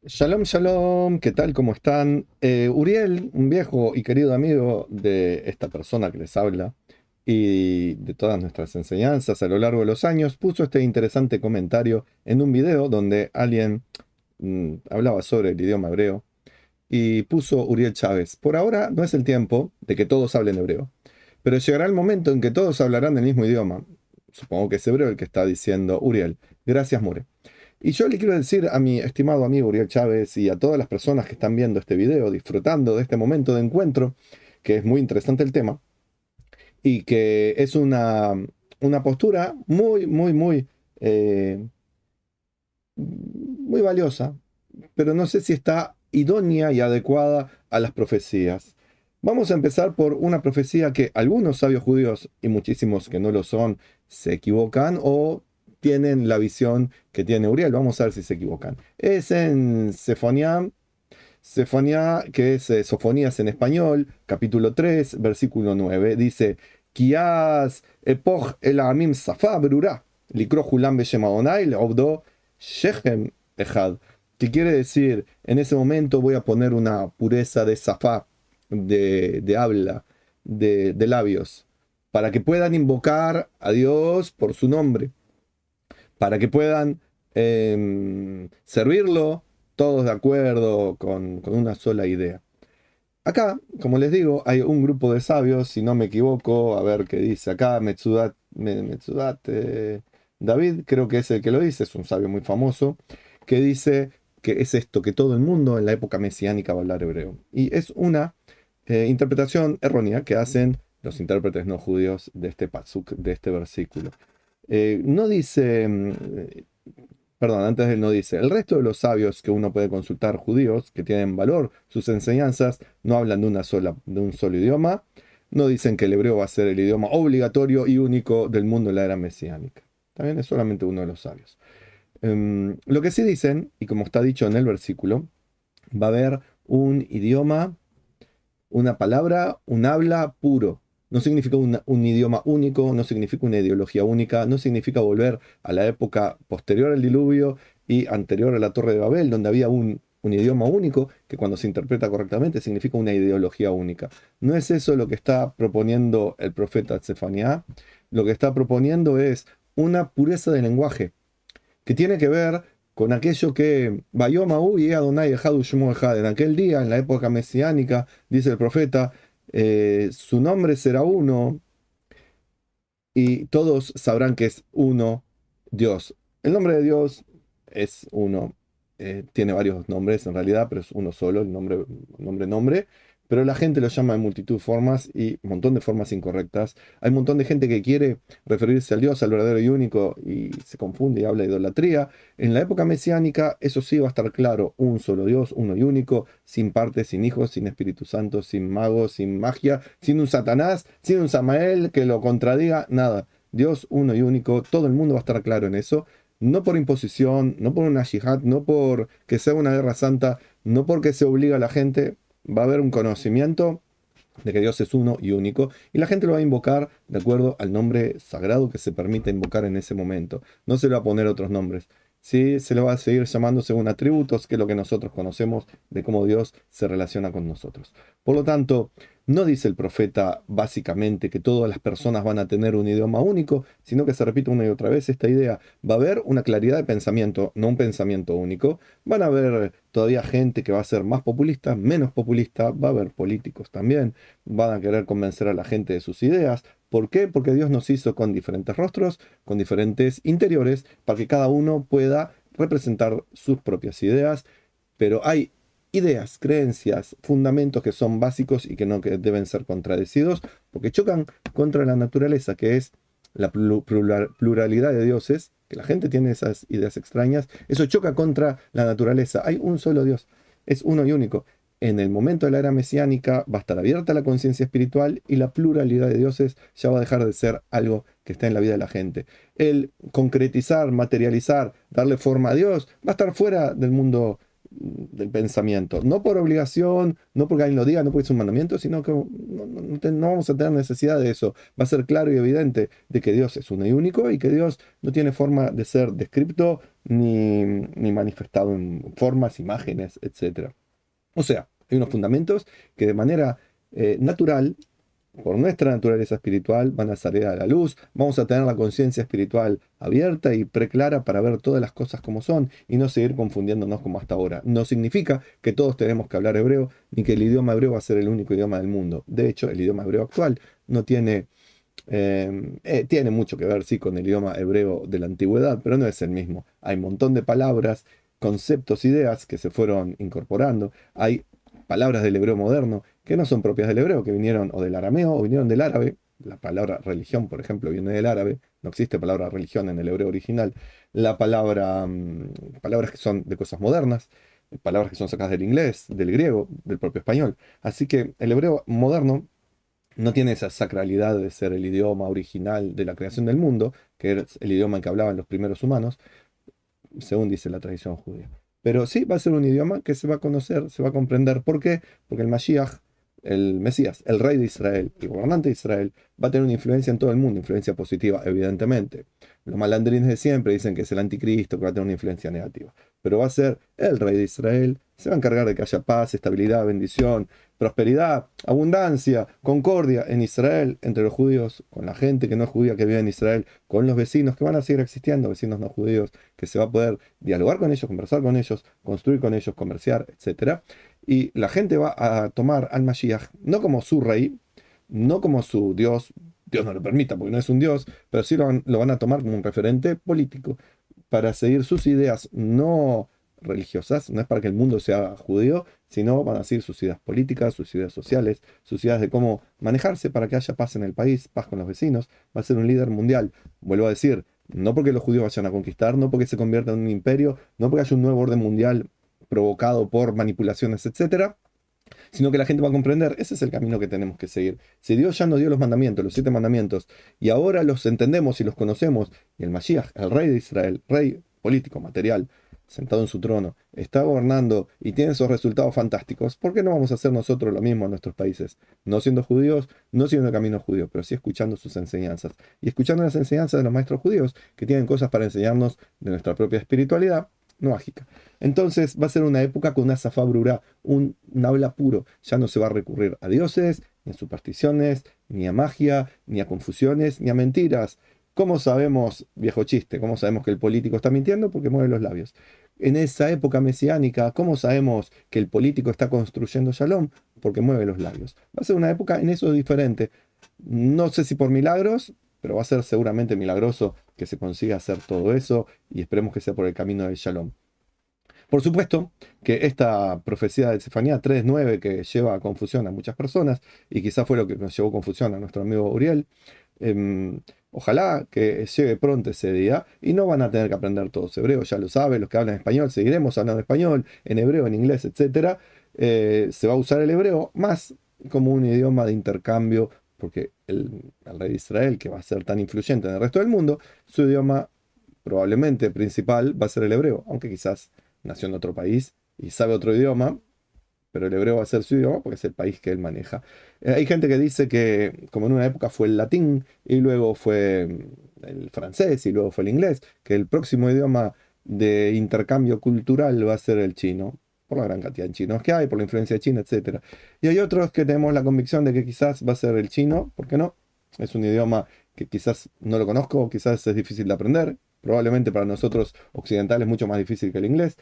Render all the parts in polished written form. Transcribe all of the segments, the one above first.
Shalom, shalom, ¿qué tal? ¿Cómo están? Uriel, un viejo y querido amigo de esta persona que les habla y de todas nuestras enseñanzas a lo largo de los años, puso este interesante comentario en un video donde alguien hablaba sobre el idioma hebreo y puso Uriel Chávez. Por ahora no es el tiempo de que todos hablen hebreo, pero llegará el momento en que todos hablarán el mismo idioma. Supongo que es hebreo el que está diciendo Uriel. Gracias, Mure. Y yo le quiero decir a mi estimado amigo Uriel Chávez y a todas las personas que están viendo este video, disfrutando de este momento de encuentro, que es muy interesante el tema, y que es una postura eh, muy valiosa, pero no sé si está idónea y adecuada a las profecías. Vamos a empezar por una profecía que algunos sabios judíos y muchísimos que no lo son se equivocan o tienen la visión que tiene Uriel. Vamos a ver si se equivocan. Es en Sefonía, que es Sofonías en español, capítulo 3 versículo 9. Dice: Kiaz epoch el amim safa berurá, likro hulam beshem Adonai leobdo shechem echad. Que quiere decir, en ese momento voy a poner una pureza de safá, de habla, de labios, para que puedan invocar a Dios por su nombre, para que puedan servirlo todos de acuerdo con una sola idea. Acá, como les digo, hay un grupo de sabios, si no me equivoco, a ver qué dice acá, Metzudat David, creo que es el que lo dice, es un sabio muy famoso, que dice que es esto, que todo el mundo en la época mesiánica va a hablar hebreo. Y es una interpretación errónea que hacen los intérpretes no judíos de este pasuk, de este versículo. No dice, perdón, antes de él no dice, el resto de los sabios que uno puede consultar judíos, que tienen valor sus enseñanzas, no hablan de un solo idioma, no dicen que el hebreo va a ser el idioma obligatorio y único del mundo en la era mesiánica. También es solamente uno de los sabios. Lo que sí dicen, y como está dicho en el versículo, va a haber un idioma, una palabra, un habla puro. No significa un idioma único, no significa una ideología única, no significa volver a la época posterior al diluvio y anterior a la Torre de Babel, donde había un idioma único, que cuando se interpreta correctamente significa una ideología única. No es eso lo que está proponiendo el profeta Zefanía. Lo que está proponiendo es una pureza de lenguaje que tiene que ver con aquello que Bayomahu y Adonai Echad Ushmo Echad. En aquel día, en la época mesiánica, dice el profeta, su nombre será uno y todos sabrán que es uno Dios. El nombre de Dios es uno, tiene varios nombres en realidad, pero es uno solo, el nombre, pero la gente lo llama de multitud de formas y un montón de formas incorrectas. Hay un montón de gente que quiere referirse al Dios, al verdadero y único, y se confunde y habla de idolatría. En la época mesiánica, eso sí va a estar claro, un solo Dios, uno y único, sin partes, sin hijos, sin Espíritu Santo, sin magos, sin magia, sin un Satanás, sin un Samael que lo contradiga, nada. Dios uno y único, todo el mundo va a estar claro en eso, no por imposición, no por una yihad, no por que sea una guerra santa, no porque se obliga a la gente, va a haber un conocimiento de que Dios es uno y único, y la gente lo va a invocar de acuerdo al nombre sagrado que se permite invocar en ese momento. No se le va a poner otros nombres. Sí, se le va a seguir llamando según atributos, que es lo que nosotros conocemos de cómo Dios se relaciona con nosotros. Por lo tanto, no dice el profeta básicamente que todas las personas van a tener un idioma único, sino que se repite una y otra vez esta idea. Va a haber una claridad de pensamiento, no un pensamiento único. Van a haber todavía gente que va a ser más populista, menos populista, va a haber políticos también, van a querer convencer a la gente de sus ideas. ¿Por qué? Porque Dios nos hizo con diferentes rostros, con diferentes interiores, para que cada uno pueda representar sus propias ideas, pero hay ideas, creencias, fundamentos que son básicos y que no que deben ser contradecidos, porque chocan contra la naturaleza, que es la pluralidad de dioses, que la gente tiene esas ideas extrañas, eso choca contra la naturaleza. Hay un solo Dios, es uno y único. En el momento de la era mesiánica va a estar abierta la conciencia espiritual y la pluralidad de dioses ya va a dejar de ser algo que está en la vida de la gente. El concretizar, materializar, darle forma a Dios, va a estar fuera del mundo del pensamiento. No por obligación, no porque alguien lo diga, no porque es un mandamiento, sino que no vamos a tener necesidad de eso. Va a ser claro y evidente de que Dios es uno y único y que Dios no tiene forma de ser descripto ni manifestado en formas, imágenes, etcétera. O sea, hay unos fundamentos que de manera natural, por nuestra naturaleza espiritual, van a salir a la luz, vamos a tener la conciencia espiritual abierta y preclara para ver todas las cosas como son y no seguir confundiéndonos como hasta ahora. No significa que todos tenemos que hablar hebreo, ni que el idioma hebreo va a ser el único idioma del mundo. De hecho, el idioma hebreo actual no tiene mucho que ver, sí, con el idioma hebreo de la antigüedad, pero no es el mismo. Hay un montón de palabras, conceptos, ideas que se fueron incorporando. Hay palabras del hebreo moderno que no son propias del hebreo, que vinieron o del arameo o vinieron del árabe. La palabra religión, por ejemplo, viene del árabe. No existe palabra religión en el hebreo original. Palabras que son de cosas modernas, palabras que son sacadas del inglés, del griego, del propio español. Así que el hebreo moderno no tiene esa sacralidad de ser el idioma original de la creación del mundo, que es el idioma en que hablaban los primeros humanos, según dice la tradición judía. Pero sí va a ser un idioma que se va a conocer, se va a comprender. ¿Por qué? Porque el Mashiach, el Mesías, el rey de Israel, el gobernante de Israel, va a tener una influencia en todo el mundo, influencia positiva, evidentemente. Los malandrines de siempre dicen que es el anticristo, que va a tener una influencia negativa. Pero va a ser el rey de Israel, se va a encargar de que haya paz, estabilidad, bendición, prosperidad, abundancia, concordia en Israel, entre los judíos, con la gente que no es judía que vive en Israel, con los vecinos que van a seguir existiendo, vecinos no judíos, que se va a poder dialogar con ellos, conversar con ellos, construir con ellos, comerciar, etcétera. Y la gente va a tomar al Mashiach no como su rey, no como su Dios, Dios no lo permita porque no es un Dios, pero sí lo van a tomar como un referente político para seguir sus ideas no religiosas, no es para que el mundo sea judío, sino van a seguir sus ideas políticas, sus ideas sociales, sus ideas de cómo manejarse para que haya paz en el país, paz con los vecinos. Va a ser un líder mundial. Vuelvo a decir, no porque los judíos vayan a conquistar, no porque se convierta en un imperio, no porque haya un nuevo orden mundial provocado por manipulaciones, etcétera, sino que la gente va a comprender, ese es el camino que tenemos que seguir. Si Dios ya nos dio los mandamientos, los 7 mandamientos, y ahora los entendemos y los conocemos, y el Mashiach, el rey de Israel, rey político, material, sentado en su trono, está gobernando y tiene esos resultados fantásticos, ¿por qué no vamos a hacer nosotros lo mismo en nuestros países? No siendo judíos, no siguiendo el camino judío, pero sí escuchando sus enseñanzas. Y escuchando las enseñanzas de los maestros judíos, que tienen cosas para enseñarnos de nuestra propia espiritualidad, no mágica. Entonces va a ser una época con una zafá brura, un habla puro. Ya no se va a recurrir a dioses, ni a supersticiones, ni a magia, ni a confusiones, ni a mentiras. ¿Cómo sabemos, viejo chiste, cómo sabemos que el político está mintiendo? Porque mueve los labios. En esa época mesiánica, ¿cómo sabemos que el político está construyendo Shalom? Porque mueve los labios. Va a ser una época en eso diferente. No sé si por milagros, pero va a ser seguramente milagroso que se consiga hacer todo eso y esperemos que sea por el camino del Shalom. Por supuesto que esta profecía de Sefanía 3:9 que lleva a confusión a muchas personas, y quizás fue lo que nos llevó a confusión a nuestro amigo Uriel, ojalá que llegue pronto ese día y no van a tener que aprender todos hebreo, ya lo saben, los que hablan español seguiremos hablando español, en hebreo, en inglés, etcétera. Se va a usar el hebreo más como un idioma de intercambio, porque el rey de Israel, que va a ser tan influyente en el resto del mundo, su idioma probablemente principal va a ser el hebreo, aunque quizás nació en otro país y sabe otro idioma, pero el hebreo va a ser su idioma porque es el país que él maneja. Hay gente que dice que como en una época fue el latín y luego fue el francés y luego fue el inglés, que el próximo idioma de intercambio cultural va a ser el chino, por la gran cantidad de chinos que hay, por la influencia de China, etcétera. Y hay otros que tenemos la convicción de que quizás va a ser el chino, ¿por qué no? Es un idioma que quizás no lo conozco, quizás es difícil de aprender, probablemente para nosotros occidentales es mucho más difícil que el inglés,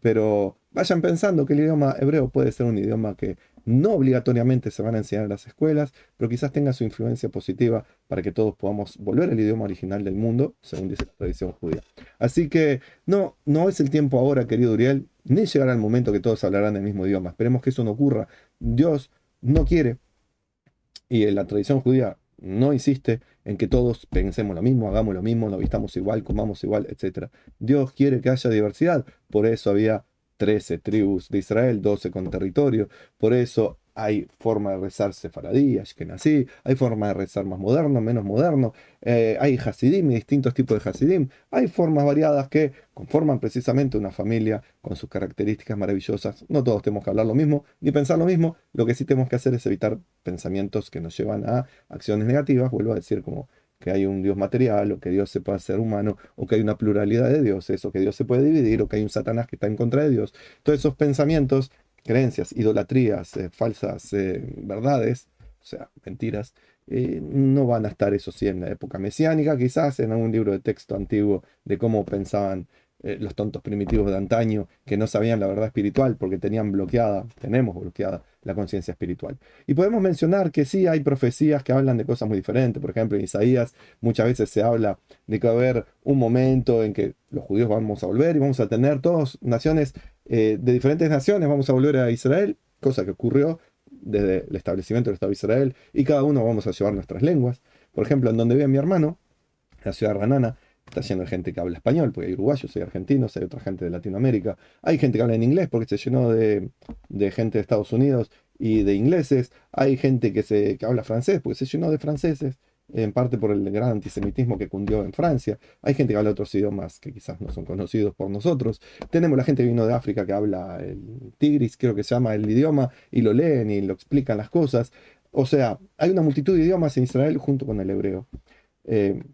pero vayan pensando que el idioma hebreo puede ser un idioma que no obligatoriamente se van a enseñar en las escuelas, pero quizás tenga su influencia positiva para que todos podamos volver al idioma original del mundo, según dice la tradición judía. Así que no es el tiempo ahora, querido Uriel, ni llegará el momento que todos hablarán el mismo idioma. Esperemos que eso no ocurra. Dios no quiere y en la tradición judía no insiste en que todos pensemos lo mismo, hagamos lo mismo, nos vistamos igual, comamos igual, etc. Dios quiere que haya diversidad. Por eso había 13 tribus de Israel, 12 con territorio. Por eso hay forma de rezar sefaradí, ashkenazí, hay forma de rezar más moderno, menos moderno, hay hasidim y distintos tipos de hasidim, hay formas variadas que conforman precisamente una familia con sus características maravillosas. No todos tenemos que hablar lo mismo ni pensar lo mismo, lo que sí tenemos que hacer es evitar pensamientos que nos llevan a acciones negativas, vuelvo a decir, como que hay un Dios material, o que Dios se puede hacer humano, o que hay una pluralidad de dioses, o que Dios se puede dividir, o que hay un Satanás que está en contra de Dios. Todos esos pensamientos, creencias, idolatrías, falsas verdades, o sea, mentiras, no van a estar, eso sí, en la época mesiánica, quizás en algún libro de texto antiguo de cómo pensaban los tontos primitivos de antaño, que no sabían la verdad espiritual porque tenían bloqueada, tenemos bloqueada la conciencia espiritual. Y podemos mencionar que sí hay profecías que hablan de cosas muy diferentes. Por ejemplo, en Isaías muchas veces se habla de que va a haber un momento en que los judíos vamos a volver y vamos a tener todas naciones, de diferentes naciones, vamos a volver a Israel, cosa que ocurrió desde el establecimiento del Estado de Israel, y cada uno vamos a llevar nuestras lenguas. Por ejemplo, en donde vive mi hermano, la ciudad de Ranana, está lleno de gente que habla español, porque hay uruguayos, hay argentinos, hay otra gente de Latinoamérica, hay gente que habla en inglés porque se llenó de gente de Estados Unidos y de ingleses, hay gente que habla francés porque se llenó de franceses, en parte por el gran antisemitismo que cundió en Francia, hay gente que habla otros idiomas que quizás no son conocidos por nosotros, tenemos la gente que vino de África que habla el tigris, creo que se llama el idioma, y lo leen y lo explican las cosas, o sea, hay una multitud de idiomas en Israel junto con el hebreo.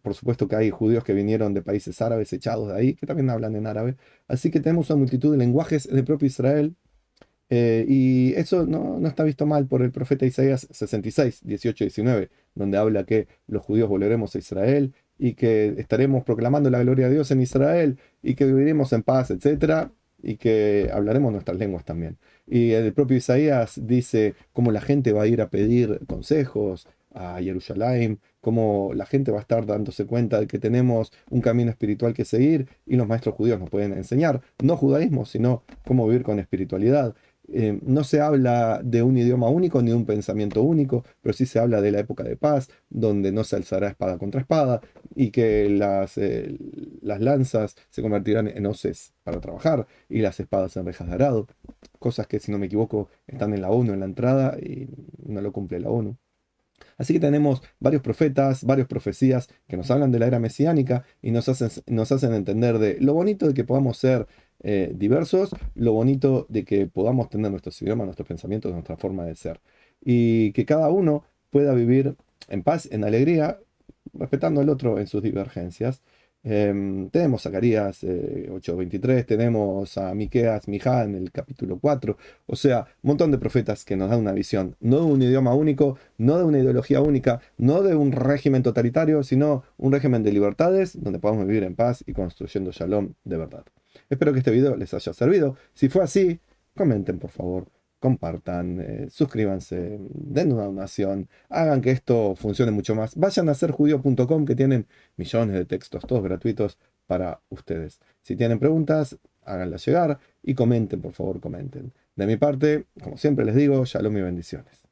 Por supuesto que hay judíos que vinieron de países árabes echados de ahí, que también hablan en árabe. Así que tenemos una multitud de lenguajes del propio Israel. Y eso no está visto mal por el profeta Isaías 66, 18 y 19, donde habla que los judíos volveremos a Israel y que estaremos proclamando la gloria de Dios en Israel y que viviremos en paz, etcétera, y que hablaremos nuestras lenguas también. Y el propio Isaías dice cómo la gente va a ir a pedir consejos a Jerusalén, cómo la gente va a estar dándose cuenta de que tenemos un camino espiritual que seguir y los maestros judíos nos pueden enseñar, no judaísmo, sino cómo vivir con espiritualidad. No se habla de un idioma único ni de un pensamiento único, pero sí se habla de la época de paz, donde no se alzará espada contra espada y que las lanzas se convertirán en hoces para trabajar y las espadas en rejas de arado, cosas que, si no me equivoco, están en la ONU en la entrada y no lo cumple la ONU. Así que tenemos varios profetas, varias profecías que nos hablan de la era mesiánica y nos hacen entender de lo bonito de que podamos ser diversos, lo bonito de que podamos tener nuestros idiomas, nuestros pensamientos, nuestra forma de ser. Y que cada uno pueda vivir en paz, en alegría, respetando al otro en sus divergencias. Tenemos Zacarías 8:23, tenemos a Miqueas, Mijá en el capítulo 4, o sea, un montón de profetas que nos dan una visión, no de un idioma único, no de una ideología única, no de un régimen totalitario, sino un régimen de libertades donde podamos vivir en paz y construyendo shalom de verdad. Espero que este video les haya servido. Si fue así, comenten por favor, compartan, suscríbanse, den una donación, hagan que esto funcione mucho más. Vayan a serjudío.com, que tienen millones de textos, todos gratuitos para ustedes. Si tienen preguntas, háganlas llegar y comenten, por favor, comenten. De mi parte, como siempre les digo, shalom y bendiciones.